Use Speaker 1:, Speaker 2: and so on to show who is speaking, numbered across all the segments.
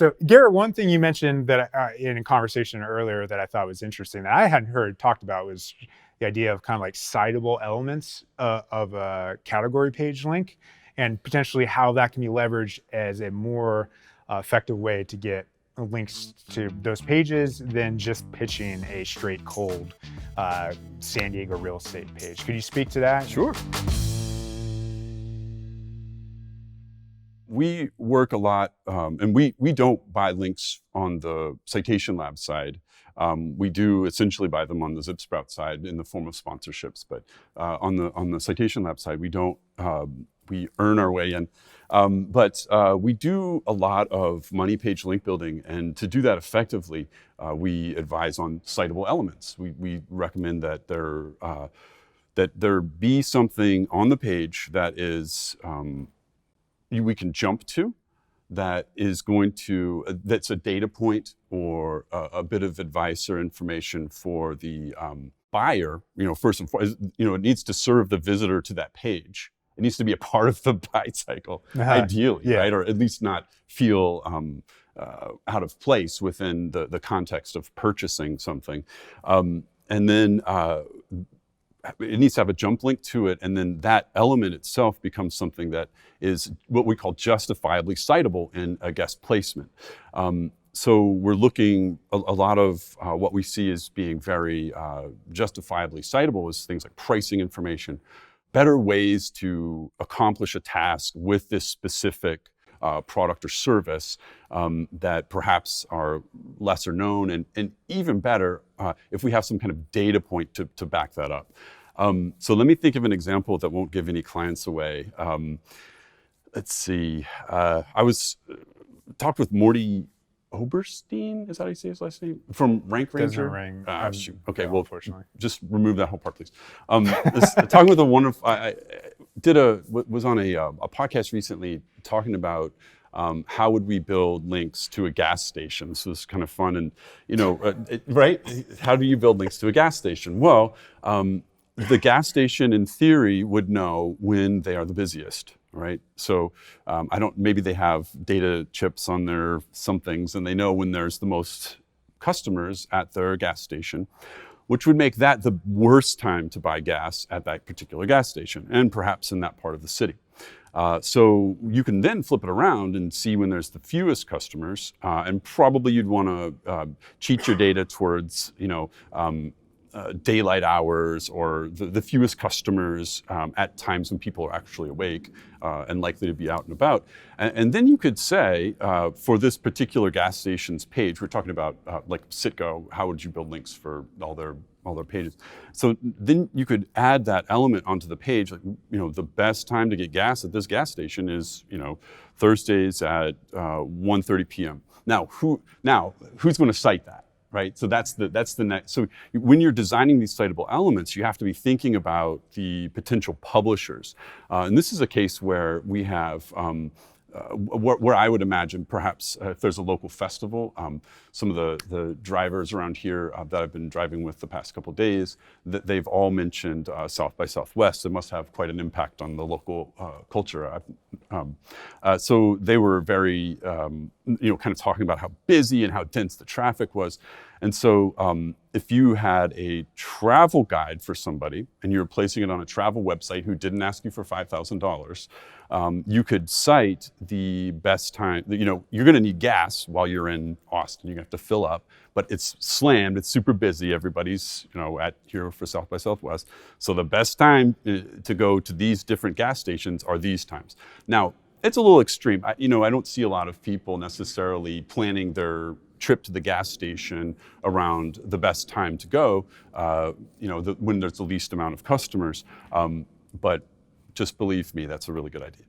Speaker 1: So Garrett, one thing you mentioned that in a conversation earlier that I thought was interesting that I hadn't heard talked about was the idea of kind of like citable elements of a category page link, and potentially how that can be leveraged as a more effective way to get links to those pages than just pitching a straight cold San Diego real estate page. Could you speak to that?
Speaker 2: Sure. We work a lot, and we don't buy links on the Citation Lab side. We do essentially buy them on the ZipSprout side in the form of sponsorships, but on the Citation Lab side, we don't. We earn our way in, but we do a lot of money page link building, and to do that effectively, we advise on citable elements. We recommend that there be something on the page that is we can jump to, that is going to, that's a data point or a bit of advice or information for the buyer. First and foremost, it needs to serve the visitor to that page. It needs to be a part of the buy cycle, ideally, right? Or at least not feel out of place within the context of purchasing something. And then it needs to have a jump link to it, and then that element itself becomes something that is what we call justifiably citable in a guest placement. So we're looking, a lot of what we see as being very justifiably citable is things like pricing information, better ways to accomplish a task with this specific product or service that perhaps are lesser known, and even better if we have some kind of data point to back that up. So let me think of an example that won't give any clients away. Let's see. I talked with Morty Oberstein, is that how you say his last name? From Rank Ranger?
Speaker 1: Doesn't ring.
Speaker 2: Shoot. Okay, well,
Speaker 1: unfortunately.
Speaker 2: Just remove that whole part, please. Talking with a wonderful, I was on a podcast recently talking about how would we build links to a gas station. This was kind of fun, and right? How do you build links to a gas station? Well, the gas station in theory would know when they are the busiest. Right. So maybe they have data chips on some things, and they know when there's the most customers at their gas station, which would make that the worst time to buy gas at that particular gas station, and perhaps in that part of the city. So you can then flip it around and see when there's the fewest customers, and probably you'd want to cheat your data towards, daylight hours or the fewest customers at times when people are actually awake and likely to be out and about. And then you could say, for this particular gas station's page, we're talking about like Citgo, how would you build links for all their pages? So then you could add that element onto the page, like, the best time to get gas at this gas station is, Thursdays at 1:30 p.m. Now, who's going to cite that? Right, so that's the next. So when you're designing these citable elements, you have to be thinking about the potential publishers, and this is a case where we have where I would imagine perhaps if there's a local festival, some of the drivers around here that I've been driving with the past couple of days, that they've all mentioned South by Southwest. It must have quite an impact on the local culture. So they were very, kind of talking about how busy and how dense the traffic was. And so if you had a travel guide for somebody and you were placing it on a travel website who didn't ask you for $5,000, you could cite the best time. You're going to need gas while you're in Austin. You're going to have to fill up, but it's slammed. It's super busy. Everybody's, at here for South by Southwest. So the best time to go to these different gas stations are these times. Now, it's a little extreme. I don't see a lot of people necessarily planning their trip to the gas station around the best time to go, when there's the least amount of customers. But just believe me, that's a really good idea.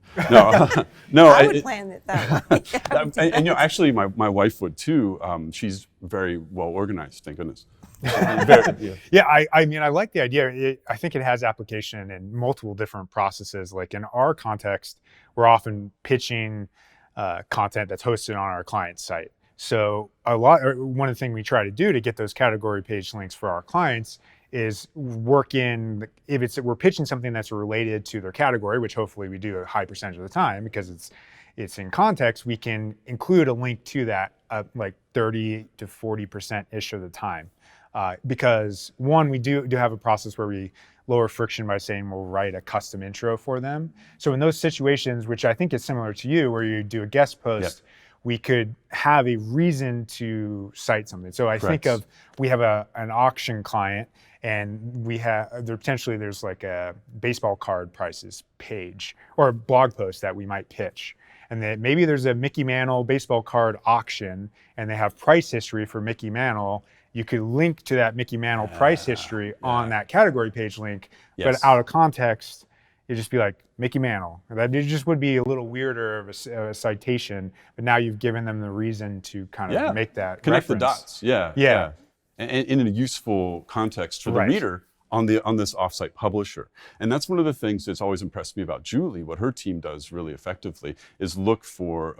Speaker 2: No,
Speaker 3: I would plan it that way.
Speaker 2: and actually, my wife would too. She's very well organized, thank goodness.
Speaker 1: I like the idea. I think it has application in multiple different processes. Like in our context, we're often pitching content that's hosted on our client site. So one of the things we try to do to get those category page links for our clients is work in, we're pitching something that's related to their category, which hopefully we do a high percentage of the time because it's in context, we can include a link to that like 30 to 40% ish of the time. Because one, we do have a process where we lower friction by saying we'll write a custom intro for them. So in those situations, which I think is similar to you, where you do a guest post, we could have a reason to cite something. So I think of, we have an auction client, and we have there's like a baseball card prices page or a blog post that we might pitch. And then maybe there's a Mickey Mantle baseball card auction, and they have price history for Mickey Mantle. You could link to that Mickey Mantle price history on that category page link, but out of context, it'd just be like Mickey Mantle. That it just would be a little weirder of a citation, but now you've given them the reason to kind of make that
Speaker 2: connect
Speaker 1: reference.
Speaker 2: the dots. Yeah. And in a useful context for the reader on this offsite publisher. And that's one of the things that's always impressed me about Julie. What her team does really effectively is look for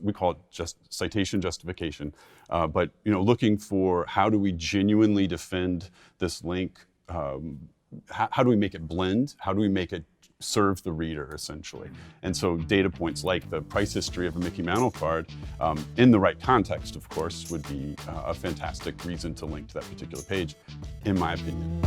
Speaker 2: we call it just citation justification, but looking for how do we genuinely defend this link. How do we make it blend? How do we make it serve the reader, essentially? And so data points like the price history of a Mickey Mantle card, in the right context, of course, would be a fantastic reason to link to that particular page, in my opinion.